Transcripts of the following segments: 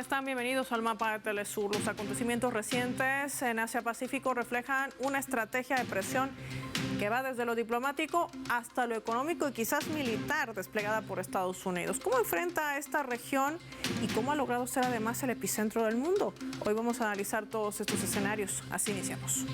están? Bienvenidos al mapa de Telesur. Los acontecimientos recientes en Asia-Pacífico reflejan una estrategia de presión que va desde lo diplomático hasta lo económico y quizás militar desplegada por Estados Unidos. ¿Cómo enfrenta esta región y cómo ha logrado ser además el epicentro del mundo? Hoy vamos a analizar todos estos escenarios. Así iniciamos.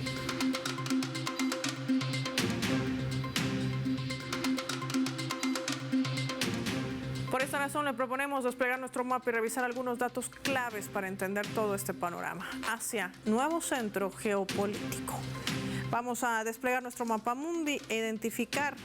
Por esta razón le proponemos desplegar nuestro mapa y revisar algunos datos claves para entender todo este panorama. Asia, nuevo centro geopolítico. Vamos a desplegar nuestro mapa mundi e identificar,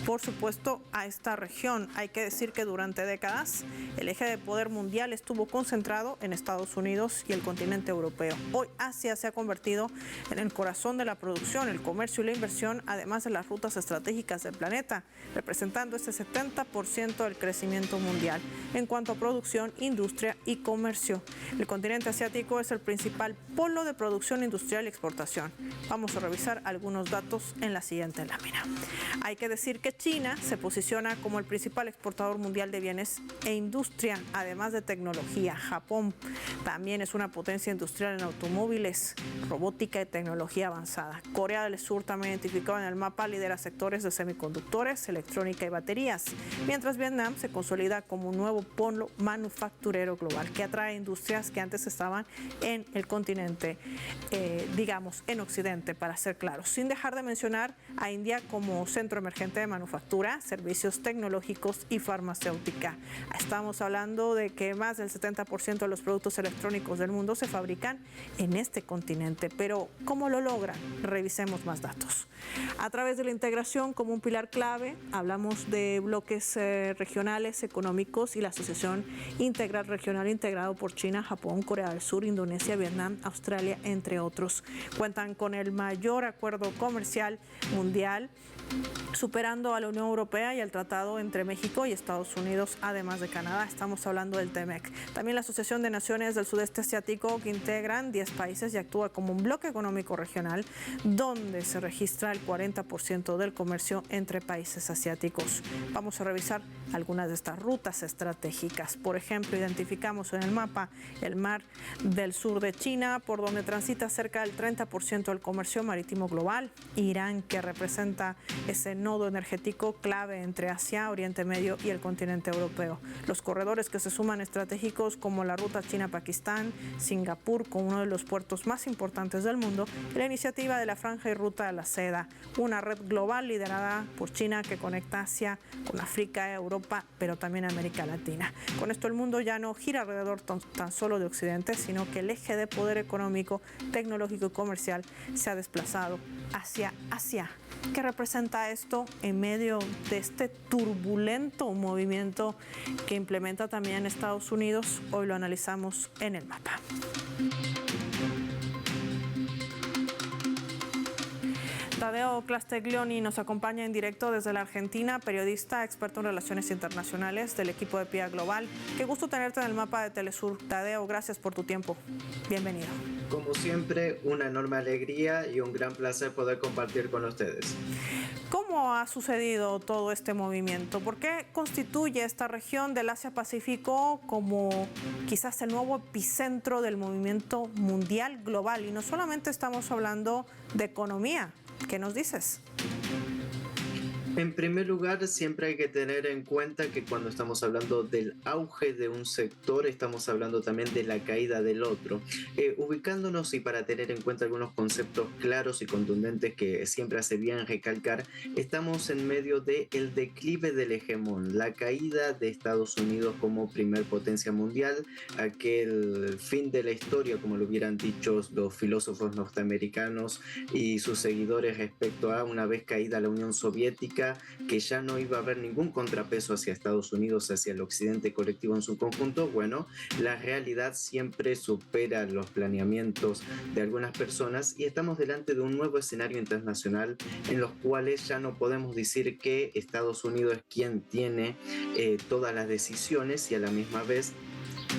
por supuesto, a esta región. Hay que decir que durante décadas el eje de poder mundial estuvo concentrado en Estados Unidos y el continente europeo. Hoy Asia se ha convertido en el corazón de la producción, el comercio y la inversión, además de las rutas estratégicas del planeta, representando ese 70% del crecimiento mundial en cuanto a producción, industria y comercio. El continente asiático es el principal polo de producción industrial y exportación. Vamos a revisar algunos datos en la siguiente lámina. Hay que decir que China se posiciona como el principal exportador mundial de bienes e industria, además de tecnología. Japón también es una potencia industrial en automóviles, robótica y tecnología avanzada. Corea del Sur, también identificado en el mapa, lidera sectores de semiconductores, electrónica y baterías, mientras Vietnam se consolida como un nuevo polo manufacturero global que atrae industrias que antes estaban en el continente, digamos, en Occidente, para ser claros. Sin dejar de mencionar a India como centro emergente de manufactura, servicios tecnológicos y farmacéutica. Estamos hablando de que más del 70% de los productos electrónicos del mundo se fabrican en este continente. Pero, ¿cómo lo logran? Revisemos más datos. A través de la integración como un pilar clave, hablamos de bloques regionales, económicos y la Asociación Integral Regional integrado por China, Japón, Corea del Sur, Indonesia, Vietnam, Australia, entre otros. Cuentan con el mayor acuerdo comercial mundial, superando a la Unión Europea y el tratado entre México y Estados Unidos, además de Canadá. Estamos hablando del TEMEC. También la Asociación de Naciones del Sudeste Asiático, que integran 10 países y actúa como un bloque económico regional, donde se registra el 40% del comercio entre países asiáticos. Vamos a revisar algunas de estas rutas estratégicas. Por ejemplo, identificamos en el mapa el mar del sur de China, por donde transita cerca del 30% del comercio marítimo global. Irán, que representa ese nodo energético clave entre Asia, Oriente Medio y el continente europeo. Los corredores que se suman estratégicos como la ruta China-Pakistán, Singapur, con uno de los puertos más importantes del mundo, y la iniciativa de la Franja y Ruta de la Seda, una red global liderada por China que conecta Asia con África, Europa, pero también América Latina. Con esto el mundo ya no gira alrededor tan solo de Occidente, sino que el eje de poder económico, tecnológico y comercial se ha desplazado hacia Asia. ¿Qué representa esto en medio de este turbulento movimiento que implementa también Estados Unidos? Hoy lo analizamos en el mapa. Tadeo Castiglioni nos acompaña en directo desde la Argentina, periodista, experto en relaciones internacionales del equipo de PIA Global. Qué gusto tenerte en el mapa de Telesur. Tadeo, gracias por tu tiempo. Bienvenido. Como siempre, una enorme alegría y un gran placer poder compartir con ustedes. ¿Cómo ha sucedido todo este movimiento? ¿Por qué constituye esta región del Asia-Pacífico como quizás el nuevo epicentro del movimiento mundial global? Y no solamente estamos hablando de economía. ¿Qué nos dices? En primer lugar, siempre hay que tener en cuenta que cuando estamos hablando del auge de un sector, estamos hablando también de la caída del otro. Ubicándonos y para tener en cuenta algunos conceptos claros y contundentes que siempre hace bien recalcar, estamos en medio del declive del hegemón, la caída de Estados Unidos como primer potencia mundial, aquel fin de la historia, como lo hubieran dicho los filósofos norteamericanos y sus seguidores respecto a una vez caída la Unión Soviética, que ya no iba a haber ningún contrapeso hacia Estados Unidos, hacia el occidente colectivo en su conjunto. Bueno, la realidad siempre supera los planeamientos de algunas personas y estamos delante de un nuevo escenario internacional en los cuales ya no podemos decir que Estados Unidos es quien tiene todas las decisiones y a la misma vez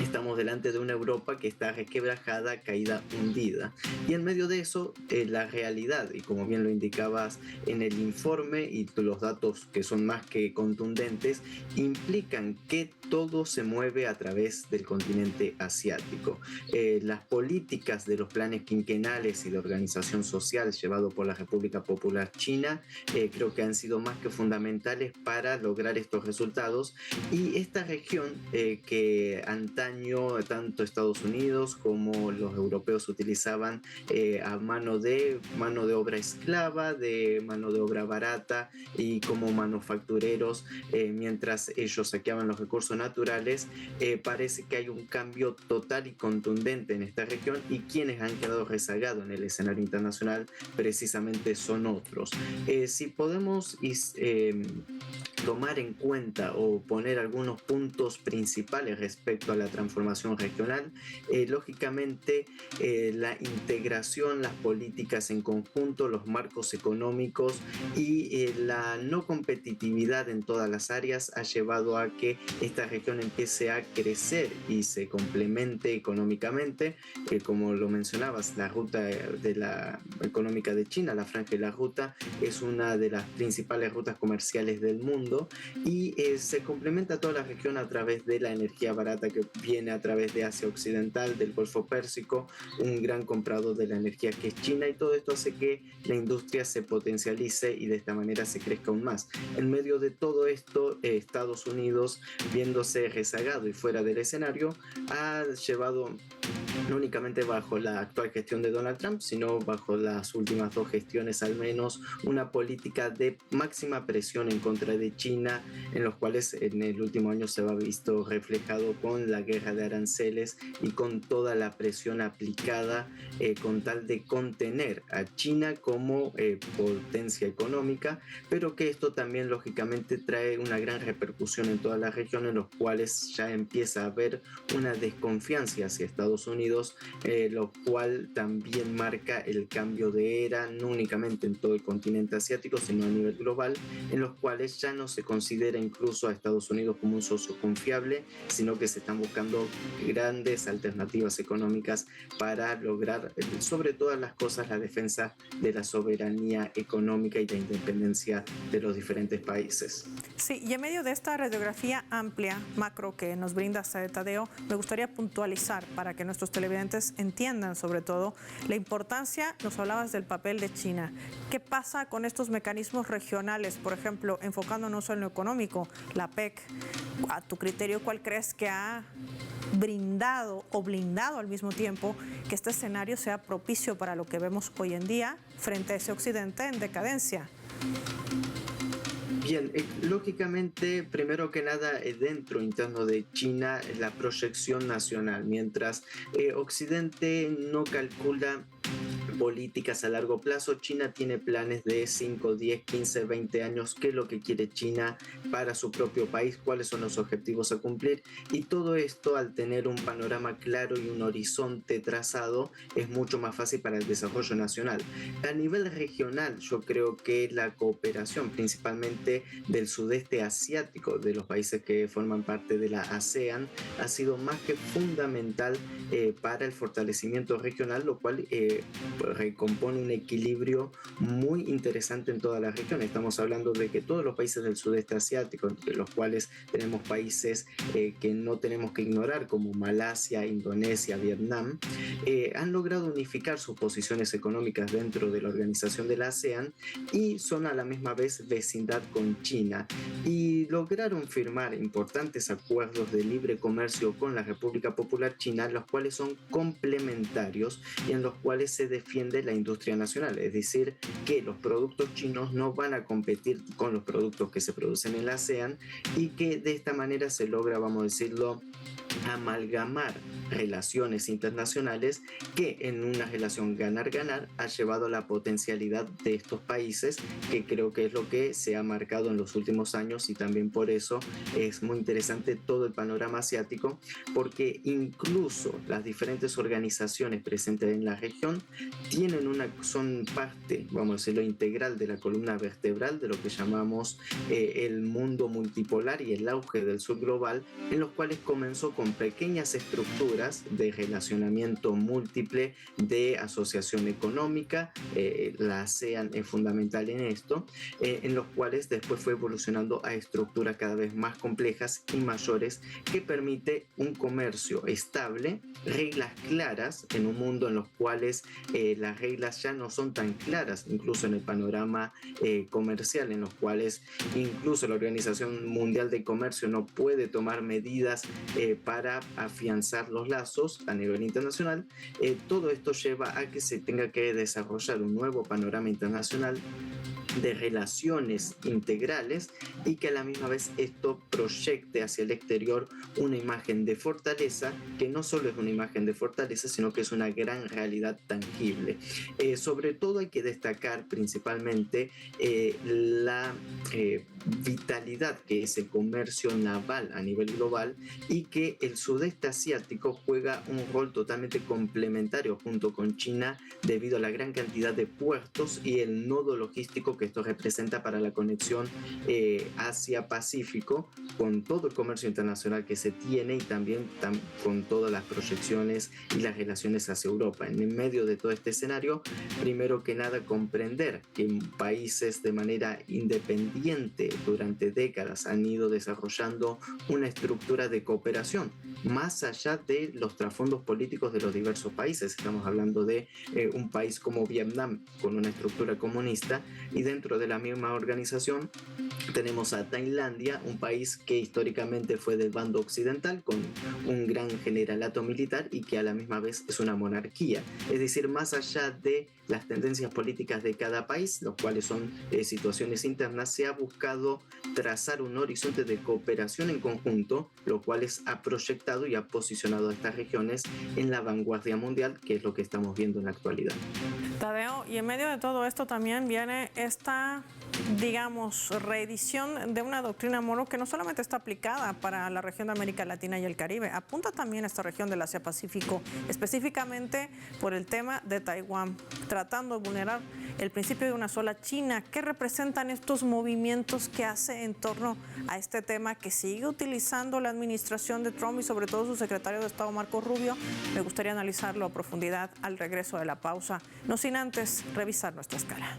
estamos delante de una Europa que está resquebrajada, caída, hundida. Y en medio de eso, la realidad, y como bien lo indicabas en el informe, y los datos que son más que contundentes, implican que todo se mueve a través del continente asiático. Las políticas de los planes quinquenales y de organización social llevado por la República Popular China creo que han sido más que fundamentales para lograr estos resultados. Y esta región que antaño tanto Estados Unidos como los europeos utilizaban a mano de obra esclava, de mano de obra barata y como manufactureros mientras ellos saqueaban los recursos naturales, parece que hay un cambio total y contundente en esta región, y quienes han quedado rezagados en el escenario internacional precisamente son otros. Si podemos tomar en cuenta o poner algunos puntos principales respecto a la transformación regional, lógicamente la integración, las políticas en conjunto, los marcos económicos y la no competitividad en todas las áreas ha llevado a que esta región empiece a crecer y se complemente económicamente, como lo mencionabas, la ruta de la económica de China, la Franja de la Ruta, es una de las principales rutas comerciales del mundo, y se complementa toda la región a través de la energía barata que viene a través de Asia Occidental, del Golfo Pérsico, un gran comprador de la energía que es China, y todo esto hace que la industria se potencialice y de esta manera se crezca aún más. En medio de todo esto, Estados Unidos, viéndose rezagado y fuera del escenario, ha llevado no únicamente bajo la actual gestión de Donald Trump, sino bajo las últimas 2 gestiones al menos, una política de máxima presión en contra de China, en los cuales en el último año se ha visto reflejado con la guerra de aranceles y con toda la presión aplicada con tal de contener a China como potencia económica, pero que esto también lógicamente trae una gran repercusión en toda la región, en los cuales ya empieza a haber una desconfianza hacia Estados Unidos, lo cual también marca el cambio de era, no únicamente en todo el continente asiático, sino a nivel global, en los cuales ya no se considera incluso a Estados Unidos como un socio confiable, sino que se están buscando grandes alternativas económicas para lograr, sobre todas las cosas, la defensa de la soberanía económica y la independencia de los diferentes países. Sí, y en medio de esta radiografía amplia, macro, que nos brinda Saed Tadeo, me gustaría puntualizar para que nuestros televidentes entiendan sobre todo la importancia. Nos hablabas del papel de China. ¿Qué pasa con estos mecanismos regionales? Por ejemplo, enfocándonos en lo económico, la PEC, a tu criterio, ¿cuál crees que ha brindado o blindado al mismo tiempo que este escenario sea propicio para lo que vemos hoy en día frente a ese occidente en decadencia? Bien, lógicamente, primero que nada, dentro interno de China, la proyección nacional, mientras Occidente no calcula políticas a largo plazo, China tiene planes de 5, 10, 15, 20 años, qué es lo que quiere China para su propio país, cuáles son los objetivos a cumplir, y todo esto, al tener un panorama claro y un horizonte trazado, es mucho más fácil para el desarrollo nacional. A nivel regional, yo creo que la cooperación, principalmente del sudeste asiático, de los países que forman parte de la ASEAN, ha sido más que fundamental para el fortalecimiento regional, lo cual recompone un equilibrio muy interesante en toda la región. Estamos hablando de que todos los países del sudeste asiático, entre los cuales tenemos países que no tenemos que ignorar, como Malasia, Indonesia, Vietnam, han logrado unificar sus posiciones económicas dentro de la organización de la ASEAN y son a la misma vez vecindad con China, y lograron firmar importantes acuerdos de libre comercio con la República Popular China, los cuales son complementarios y en los cuales se defiende la industria nacional, es decir, que los productos chinos no van a competir con los productos que se producen en la ASEAN, y que de esta manera se logra, vamos a decirlo, amalgamar relaciones internacionales que en una relación ganar-ganar ha llevado a la potencialidad de estos países, que creo que es lo que se ha marcado en los últimos años, y también por eso es muy interesante todo el panorama asiático, porque incluso las diferentes organizaciones presentes en la región son parte, vamos a decirlo, integral de la columna vertebral de lo que llamamos el mundo multipolar y el auge del sur global, en los cuales comenzó con pequeñas estructuras de relacionamiento múltiple, de asociación económica, la ASEAN es fundamental en esto, en los cuales después fue evolucionando a estructuras cada vez más complejas y mayores que permite un comercio estable, reglas claras en un mundo en los cuales las reglas ya no son tan claras, incluso en el panorama comercial, en los cuales incluso la Organización Mundial de Comercio no puede tomar medidas para afianzar los lazos a nivel internacional. Todo esto lleva a que se tenga que desarrollar un nuevo panorama internacional de relaciones integrales y que a la misma vez esto proyecte hacia el exterior una imagen de fortaleza, que no solo es una imagen de fortaleza, sino que es una gran realidad tangible. Sobre todo hay que destacar principalmente la vitalidad que es el comercio naval a nivel global y que el sudeste asiático juega un rol totalmente complementario junto con China debido a la gran cantidad de puertos y el nodo logístico que esto representa para la conexión Asia-Pacífico, con todo el comercio internacional que se tiene y también con todas las proyecciones y las relaciones hacia Europa. En medio de todo este escenario, primero que nada comprender que países de manera independiente durante décadas han ido desarrollando una estructura de cooperación más allá de los trasfondos políticos de los diversos países. Estamos hablando de un país como Vietnam con una estructura comunista, y dentro de la misma organización tenemos a Tailandia, un país que históricamente fue del bando occidental con un gran generalato militar y que a la misma vez es una monarquía. Es decir, más allá de las tendencias políticas de cada país, los cuales son situaciones internas, se ha buscado trazar un horizonte de cooperación en conjunto, lo cual ha proyectado y ha posicionado a estas regiones en la vanguardia mundial, que es lo que estamos viendo en la actualidad. Tadeo, y en medio de todo esto también viene esta, digamos, reedición de una doctrina Monroe que no solamente está aplicada para la región de América Latina y el Caribe, apunta también a esta región del Asia-Pacífico, específicamente por el tema de Taiwán, tratando de vulnerar el principio de una sola China. ¿Qué representan estos movimientos que hace en torno a este tema que sigue utilizando la administración de Trump y sobre todo su secretario de Estado, Marco Rubio? Me gustaría analizarlo a profundidad al regreso de la pausa, no sin antes revisar nuestra escala.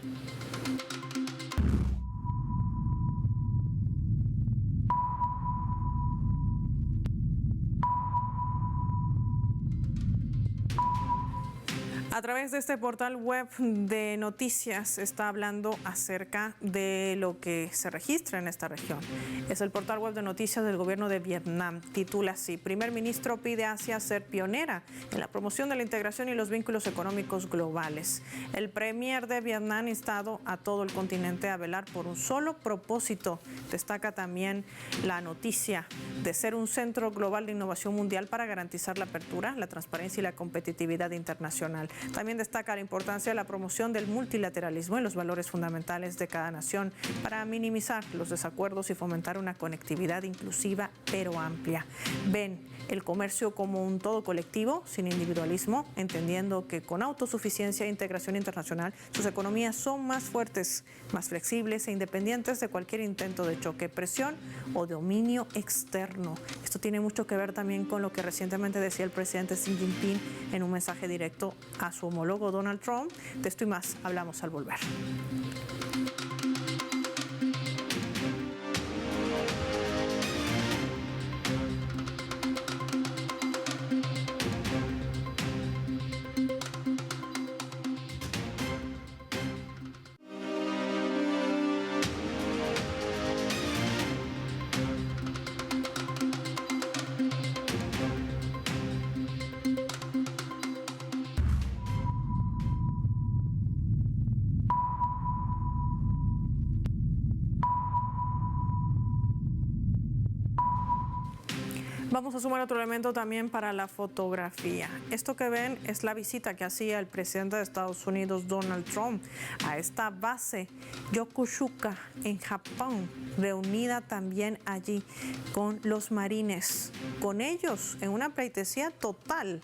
A través de este portal web de noticias está hablando acerca de lo que se registra en esta región. Es el portal web de noticias del gobierno de Vietnam. Titula así: Primer ministro pide a Asia ser pionera en la promoción de la integración y los vínculos económicos globales. El premier de Vietnam ha instado a todo el continente a velar por un solo propósito. Destaca también la noticia de ser un centro global de innovación mundial para garantizar la apertura, la transparencia y la competitividad internacional. También destaca la importancia de la promoción del multilateralismo y los valores fundamentales de cada nación para minimizar los desacuerdos y fomentar una conectividad inclusiva pero amplia. Ven el comercio como un todo colectivo, sin individualismo, entendiendo que con autosuficiencia e integración internacional sus economías son más fuertes, más flexibles e independientes de cualquier intento de choque, presión o dominio externo. Esto tiene mucho que ver también con lo que recientemente decía el presidente Xi Jinping en un mensaje directo a su homólogo Donald Trump. De esto y más hablamos al volver. Vamos a sumar otro elemento también para la fotografía. Esto que ven es la visita que hacía el presidente de Estados Unidos, Donald Trump, a esta base Yokosuka en Japón, reunida también allí con los marines, con ellos en una pleitesía total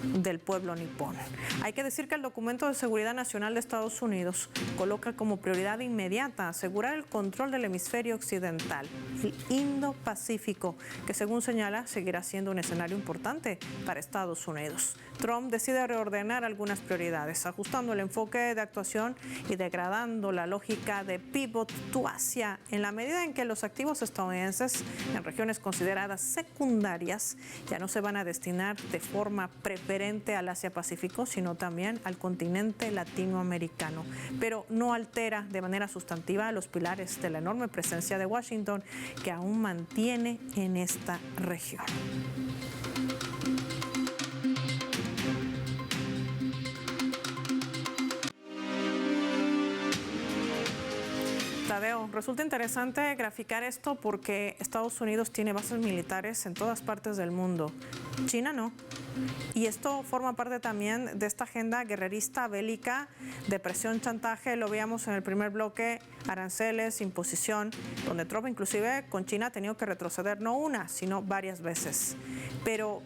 del pueblo nipón. Hay que decir que el documento de seguridad nacional de Estados Unidos coloca como prioridad inmediata asegurar el control del hemisferio occidental, el Indo-Pacífico, que según señala seguirá siendo un escenario importante para Estados Unidos. Trump decide reordenar algunas prioridades, ajustando el enfoque de actuación y degradando la lógica de pivot to Asia en la medida en que los activos estadounidenses en regiones consideradas secundarias ya no se van a destinar de forma preferente al Asia-Pacífico, sino también al continente latinoamericano. Pero no altera de manera sustantiva los pilares de la enorme presencia de Washington que aún mantiene en esta región. Tadeo, resulta interesante graficar esto porque Estados Unidos tiene bases militares en todas partes del mundo. China no. Y esto forma parte también de esta agenda guerrerista, bélica, de presión, chantaje. Lo veíamos en el primer bloque, aranceles, imposición, donde Trump inclusive con China ha tenido que retroceder no una, sino varias veces. Pero,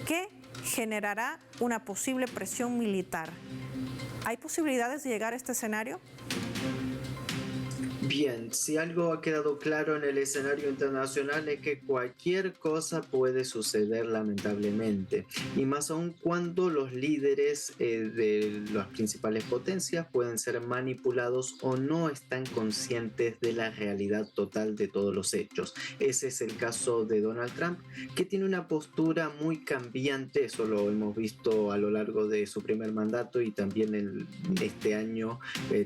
¿qué generará una posible presión militar? ¿Hay posibilidades de llegar a este escenario? Bien, si algo ha quedado claro en el escenario internacional es que cualquier cosa puede suceder lamentablemente, y más aún cuando los líderes de las principales potencias pueden ser manipulados o no están conscientes de la realidad total de todos los hechos. Ese es el caso de Donald Trump, que tiene una postura muy cambiante. Eso lo hemos visto a lo largo de su primer mandato y también en este año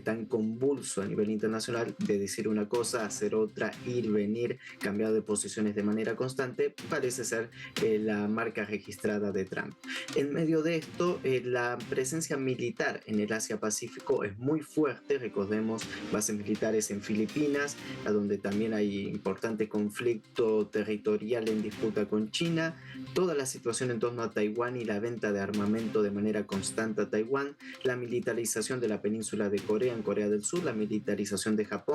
tan convulso a nivel internacional, de decir una cosa, hacer otra, ir, venir, cambiar de posiciones de manera constante, parece ser la marca registrada de Trump. En medio de esto, la presencia militar en el Asia-Pacífico es muy fuerte. Recordemos bases militares en Filipinas, a donde también hay importante conflicto territorial en disputa con China, toda la situación en torno a Taiwán y la venta de armamento de manera constante a Taiwán, la militarización de la península de Corea en Corea del Sur, la militarización de Japón,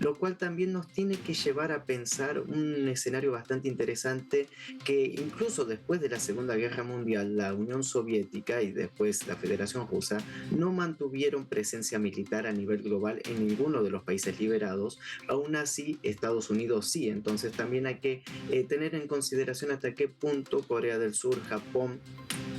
lo cual también nos tiene que llevar a pensar un escenario bastante interesante, que incluso después de la Segunda Guerra Mundial, la Unión Soviética y después la Federación Rusa no mantuvieron presencia militar a nivel global en ninguno de los países liberados. Aún así, Estados Unidos sí. Entonces también hay que tener en consideración hasta qué punto Corea del Sur, Japón,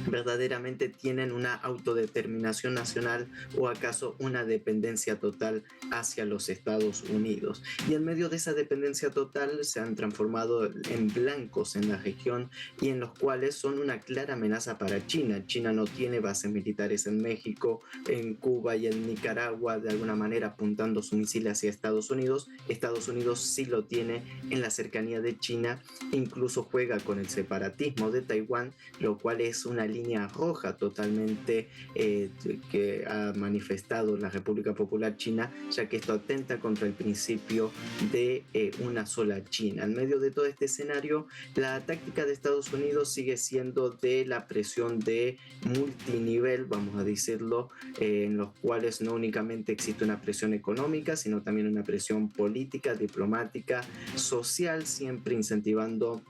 verdaderamente tienen una autodeterminación nacional o acaso una dependencia total hacia los Estados Unidos. Y en medio de esa dependencia total se han transformado en blancos en la región, y en los cuales son una clara amenaza para China. China no tiene bases militares en México, en Cuba y en Nicaragua, de alguna manera apuntando su misil hacia Estados Unidos. Estados Unidos sí lo tiene en la cercanía de China, incluso juega con el separatismo de Taiwán, lo cual es una línea roja totalmente que ha manifestado la República Popular China, ya que esto atenta contra el principio de una sola China. En medio de todo este escenario, la táctica de Estados Unidos sigue siendo de la presión de multinivel, vamos a decirlo, en los cuales no únicamente existe una presión económica, sino también una presión política, diplomática, social, siempre incentivando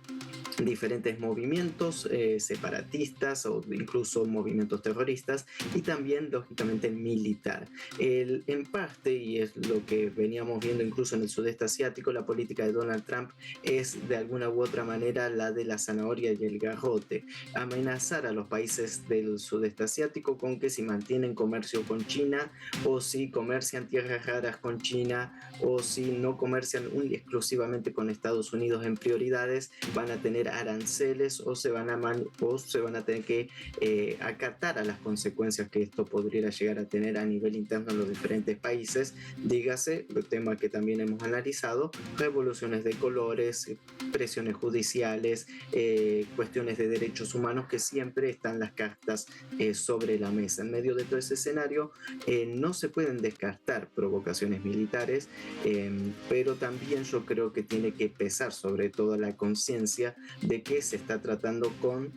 diferentes movimientos separatistas o incluso movimientos terroristas, y también lógicamente militar. En parte, y es lo que veníamos viendo incluso en el sudeste asiático, la política de Donald Trump es de alguna u otra manera la de la zanahoria y el garrote: amenazar a los países del sudeste asiático con que si mantienen comercio con China, o si comercian tierras raras con China, o si no comercian exclusivamente con Estados Unidos en prioridades, van a tener aranceles o se van a tener que acatar a las consecuencias que esto podría llegar a tener a nivel interno en los diferentes países. Dígase, el tema que también hemos analizado: revoluciones de colores, presiones judiciales, cuestiones de derechos humanos, que siempre están las cartas sobre la mesa. En medio de todo ese escenario no se pueden descartar provocaciones militares, pero también yo creo que tiene que pesar sobre todo la conciencia de que se está tratando con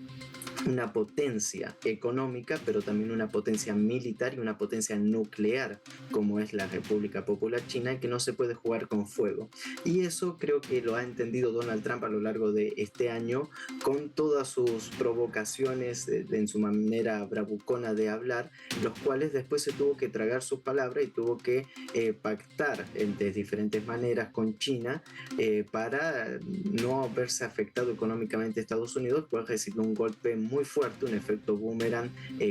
una potencia económica, pero también una potencia militar y una potencia nuclear, como es la República Popular China, y que no se puede jugar con fuego. Y eso creo que lo ha entendido Donald Trump a lo largo de este año, con todas sus provocaciones en su manera bravucona de hablar, los cuales después se tuvo que tragar sus palabras y tuvo que pactar de diferentes maneras con China para no verse afectado económicamente Estados Unidos, pues recibió un golpe muy fuerte, un efecto boomerang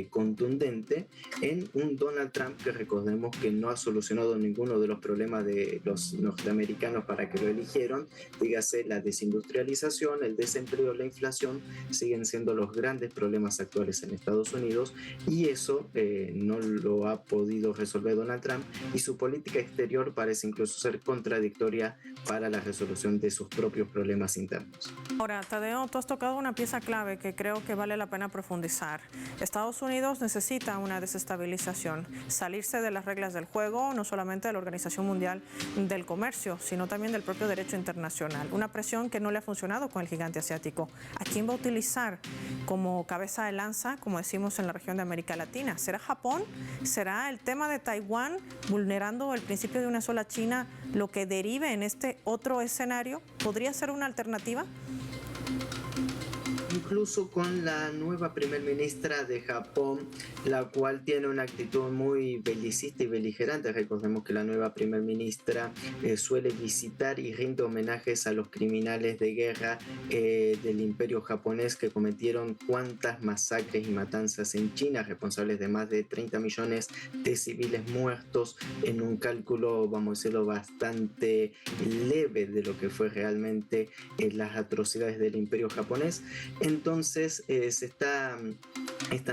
contundente en un Donald Trump que recordemos que no ha solucionado ninguno de los problemas de los norteamericanos para que lo eligieron, dígase la desindustrialización, el desempleo, la inflación, siguen siendo los grandes problemas actuales en Estados Unidos, y eso no lo ha podido resolver Donald Trump, y su política exterior parece incluso ser contradictoria para la resolución de sus propios problemas internos. Ahora, Tadeo, tú has tocado una pieza clave que creo que vale la pena profundizar. Estados Unidos necesita una desestabilización, salirse de las reglas del juego, no solamente de la Organización Mundial del Comercio, sino también del propio derecho internacional. Una presión que no le ha funcionado con el gigante asiático. ¿A quién va a utilizar como cabeza de lanza, como decimos en la región de América Latina? ¿Será Japón? ¿Será el tema de Taiwán, vulnerando el principio de una sola China, lo que derive en este otro escenario? ¿Podría ser una alternativa? Incluso con la nueva primer ministra de Japón, la cual tiene una actitud muy belicista y beligerante. Recordemos que la nueva primer ministra suele visitar y rinde homenajes a los criminales de guerra del imperio japonés que cometieron cuantas masacres y matanzas en China, responsables de más de 30 millones de civiles muertos, en un cálculo, vamos a decirlo, bastante leve de lo que fue realmente las atrocidades del imperio japonés. Entonces esta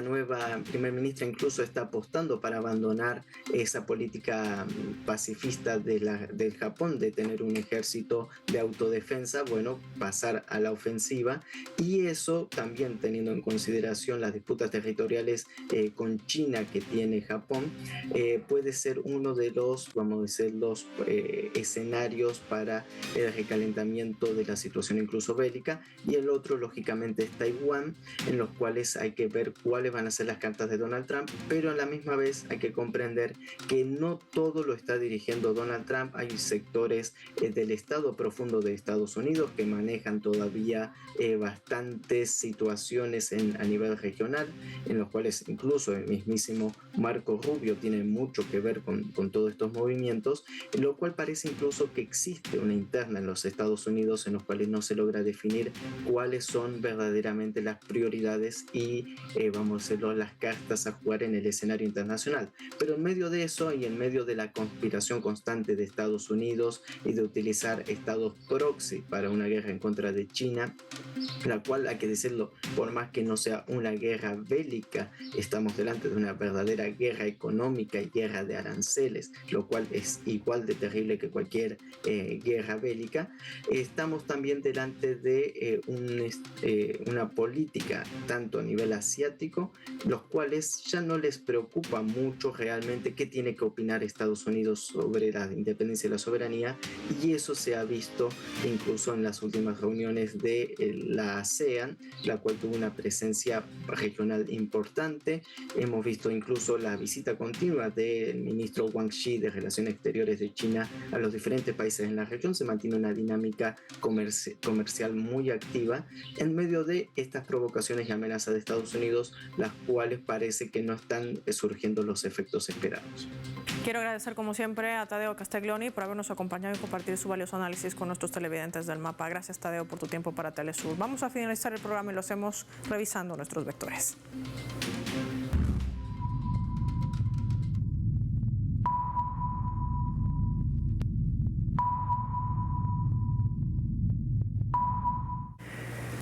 nueva primer ministra incluso está apostando para abandonar esa política pacifista del Japón de tener un ejército de autodefensa, bueno, pasar a la ofensiva, y eso también teniendo en consideración las disputas territoriales con China que tiene Japón, puede ser uno de los, vamos a decir, los escenarios para el recalentamiento de la situación incluso bélica, y el otro lógicamente es Taiwán, en los cuales hay que ver cuáles van a ser las cartas de Donald Trump, pero a la misma vez hay que comprender que no todo lo está dirigiendo Donald Trump. Hay sectores del Estado profundo de Estados Unidos que manejan todavía bastantes situaciones a nivel regional, en los cuales incluso el mismísimo Marco Rubio tiene mucho que ver con todos estos movimientos, en lo cual parece incluso que existe una interna en los Estados Unidos en los cuales no se logra definir cuáles son verdaderamente las prioridades y vamos a hacerlo, las cartas a jugar en el escenario internacional. Pero en medio de eso y en medio de la conspiración constante de Estados Unidos y de utilizar estados proxy para una guerra en contra de China, la cual, hay que decirlo, por más que no sea una guerra bélica, estamos delante de una verdadera guerra económica y guerra de aranceles, lo cual es igual de terrible que cualquier guerra bélica. Estamos también delante de una política tanto a nivel asiático, los cuales ya no les preocupa mucho realmente qué tiene que opinar Estados Unidos sobre la independencia y la soberanía, y eso se ha visto incluso en las últimas reuniones de la ASEAN, la cual tuvo una presencia regional importante. Hemos visto incluso la visita continua del ministro Wang Yi de Relaciones Exteriores de China a los diferentes países en la región. Se mantiene una dinámica comercial muy activa en medio de estas provocaciones y amenazas de Estados Unidos, las cuales parece que no están surgiendo los efectos esperados. Quiero agradecer como siempre a Tadeo Castiglioni por habernos acompañado y compartir su valioso análisis con nuestros televidentes del mapa. Gracias, Tadeo, por tu tiempo para Telesur. Vamos a finalizar el programa y lo hacemos revisando nuestros vectores.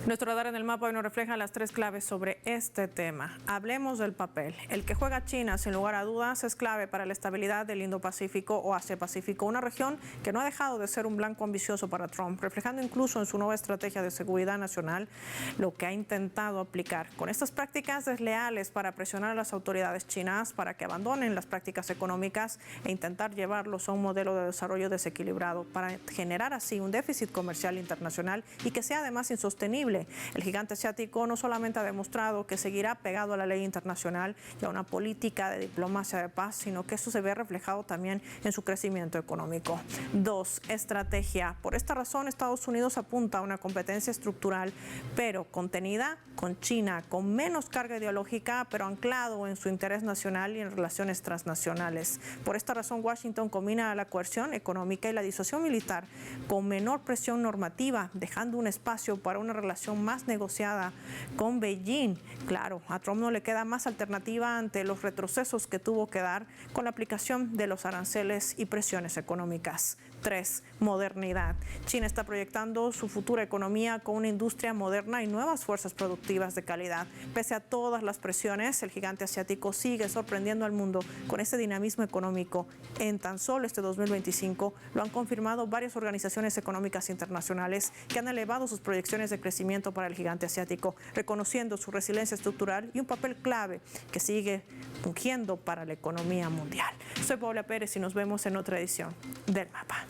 Nuestro radar en el mapa hoy nos refleja las tres claves sobre este tema. Hablemos del papel. El que juega China, sin lugar a dudas, es clave para la estabilidad del Indo-Pacífico o Asia-Pacífico, una región que no ha dejado de ser un blanco ambicioso para Trump, reflejando incluso en su nueva estrategia de seguridad nacional lo que ha intentado aplicar con estas prácticas desleales para presionar a las autoridades chinas para que abandonen las prácticas económicas e intentar llevarlos a un modelo de desarrollo desequilibrado para generar así un déficit comercial internacional y que sea además insostenible sostenible. El gigante asiático no solamente ha demostrado que seguirá pegado a la ley internacional y a una política de diplomacia de paz, sino que eso se ve reflejado también en su crecimiento económico. 2. Estrategia. Por esta razón, Estados Unidos apunta a una competencia estructural, pero contenida con China, con menos carga ideológica, pero anclado en su interés nacional y en relaciones transnacionales. Por esta razón, Washington combina la coerción económica y la disuasión militar con menor presión normativa, dejando un espacio para una relación más negociada con Beijing. Claro, a Trump no le queda más alternativa ante los retrocesos que tuvo que dar con la aplicación de los aranceles y presiones económicas. 3. Modernidad. China está proyectando su futura economía con una industria moderna y nuevas fuerzas productivas de calidad. Pese a todas las presiones, el gigante asiático sigue sorprendiendo al mundo con este dinamismo económico. En tan solo este 2025 lo han confirmado varias organizaciones económicas internacionales que han elevado sus proyecciones de crecimiento para el gigante asiático, reconociendo su resiliencia estructural y un papel clave que sigue fungiendo para la economía mundial. Soy Paula Pérez y nos vemos en otra edición del Mapa.